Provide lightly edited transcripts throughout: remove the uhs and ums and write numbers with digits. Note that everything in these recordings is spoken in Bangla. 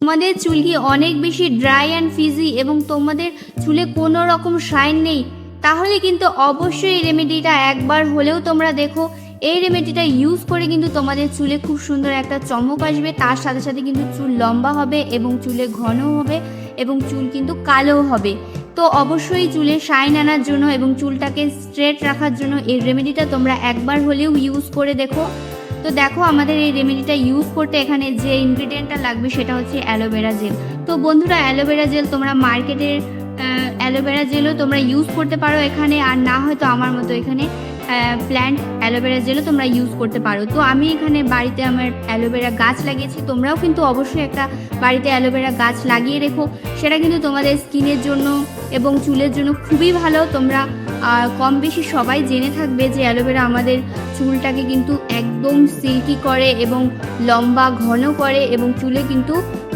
তোমাদের চুল কি অনেক বেশি ড্রাই অ্যান্ড ফিজি এবং তোমাদের চুলে কোনো রকম শাইন নেই, তাহলে কিন্তু অবশ্যই এই রেমেডিটা একবার হলেও তোমরা দেখো। এই রেমেডিটা ইউজ করে কিন্তু তোমাদের চুলে খুব সুন্দর একটা চমক আসবে, তার সাথে সাথে কিন্তু চুল লম্বা হবে এবং চুলে ঘন হবে এবং চুল কিন্তু কালো হবে। তো অবশ্যই চুলে শাইন আনার জন্য এবং চুলটাকে স্ট্রেট রাখার জন্য এই রেমেডিটা তোমরা একবার হলেও ইউজ করে দেখো। তো দেখো আমাদের এই রেমেডিটা ইউজ করতে এখানে যে ইনগ্রিডিয়েন্টটা লাগবে সেটা হচ্ছে অ্যালোভেরা জেল। তো বন্ধুরা, অ্যালোভেরা জেল তোমরা মার্কেটের অ্যালোভেরা জেলও তোমরা ইউজ করতে পারো এখানে, আর না হয়তো আমার মতো এখানে প্ল্যান্ট অ্যালোভেরা জেলও তোমরা ইউজ করতে পারো। তো আমি এখানে বাড়িতে আমার অ্যালোভেরা গাছ লাগিয়েছি, তোমরাও কিন্তু অবশ্যই একটা বাড়িতে অ্যালোভেরা গাছ লাগিয়ে রেখো। সেটা কিন্তু তোমাদের স্কিনের জন্য এবং চুলের জন্য খুবই ভালো। তোমরা কম বেশি সবাই জেনে থাকবে যে অ্যালোভেরা আমাদের চুলটাকে কিন্তু একদম সিল্কি করে এবং লম্বা ঘন করে এবং চুলে কিন্তু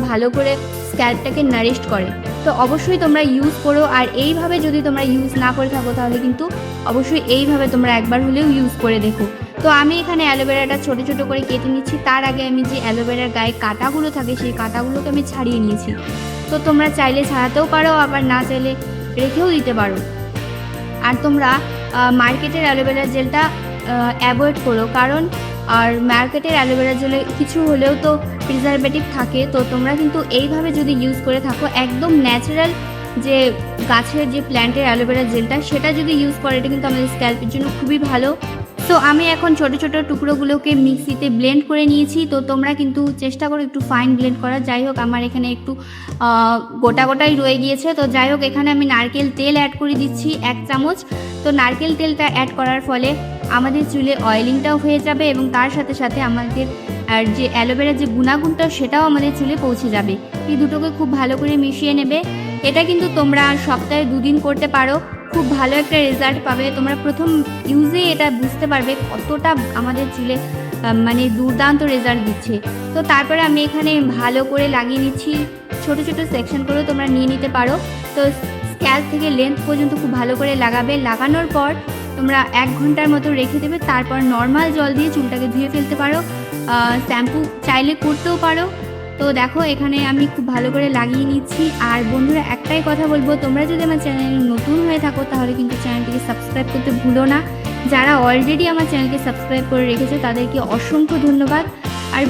ভালো করে স্ক্যাল্পটাকে নারিশড করে। তো অবশ্যই তোমরা ইউজ করো, আর এইভাবে যদি তোমরা ইউজ না করে থাকো তাহলে কিন্তু অবশ্যই এইভাবে তোমরা একবার হলেও ইউজ করে দেখো। তো আমি এখানে অ্যালোভেরাটা ছোটো ছোটো করে কেটে নিচ্ছি। তার আগে আমি যে অ্যালোভেরার গায়ে কাঁটাগুলো থাকে সেই কাঁটাগুলোকে আমি ছাড়িয়ে নিয়েছি। তো তোমরা চাইলে ছাড়াতেও পারো, আবার না চাইলে রেখেও দিতে পারো। আর তোমরা মার্কেটের অ্যালোভেরা জেলটা অ্যাভয়েড করো, কারণ আর মার্কেটের অ্যালোভেরা জেলে কিছু হলেও তো প্রিজারভেটিভ থাকে। তো তোমরা কিন্তু এইভাবে যদি ইউজ করে থাকো, একদম ন্যাচারাল যে গাছের যে প্ল্যান্টের অ্যালোভেরা জেলটা সেটা যদি ইউজ করে, এটা কিন্তু আমাদের স্ক্যাল্পের জন্য খুবই ভালো। তো আমি এখন ছোট ছোট টুকরোগুলোকে মিক্সিতে ব্লেন্ড করে নিয়েছি। তো তোমরা কিন্তু চেষ্টা করো একটু ফাইন ব্লেন্ড করার। যাই হোক, আমার এখানে একটু গোটা গোটাই রয়ে গিয়েছে। তো যাই হোক, এখানে আমি নারকেল তেল অ্যাড করে দিচ্ছি 1 চামচ। তো নারকেল তেলটা অ্যাড করার ফলে আমাদের চুলে অয়েলিংটাও হয়ে যাবে এবং তার সাথে সাথে আমাদের আর যে অ্যালোভেরার যে গুণাগুণটা সেটাও আমাদের চুলে পৌঁছে যাবে। এই দুটোকে খুব ভালো করে মিশিয়ে নেবে। এটা কিন্তু তোমরা সপ্তাহে 2 দিন করতে পারো, খুব ভালো একটা রেজাল্ট পাবে। তোমরা প্রথম ইউজে এটা বুঝতে পারবে কতটা আমাদের চুলে মানে দুর্দান্ত রেজাল্ট দিচ্ছে। তো তারপরে আমি এখানে ভালো করে লাগিয়ে নিচ্ছি, ছোট ছোট সেকশন করে তোমরা নিয়ে নিতে পারো। তো স্ক্যাল্প থেকে লেন্থ পর্যন্ত খুব ভালো করে লাগাবে। লাগানোর পর তোমরা 1 ঘন্টার মতো রেখে দেবে। তারপর নর্মাল জল দিয়ে চুলটাকে ধুয়ে ফেলতে পারো, শ্যাম্পু চাইলে করতেও পারো। তো দেখো এখানে আমি খুব ভালো করে লাগিয়ে নিচ্ছি। আর বন্ধুরা, একটাই কথা বলবো, তোমরা যদি আমার চ্যানেলে নতুন হয়ে থাকো তাহলে কিন্তু চ্যানেলটিকে সাবস্ক্রাইব করতে ভুলো না। যারা অলরেডি আমার চ্যানেলকে সাবস্ক্রাইব করে রেখেছে তাদেরকে অসংখ্য ধন্যবাদ। আর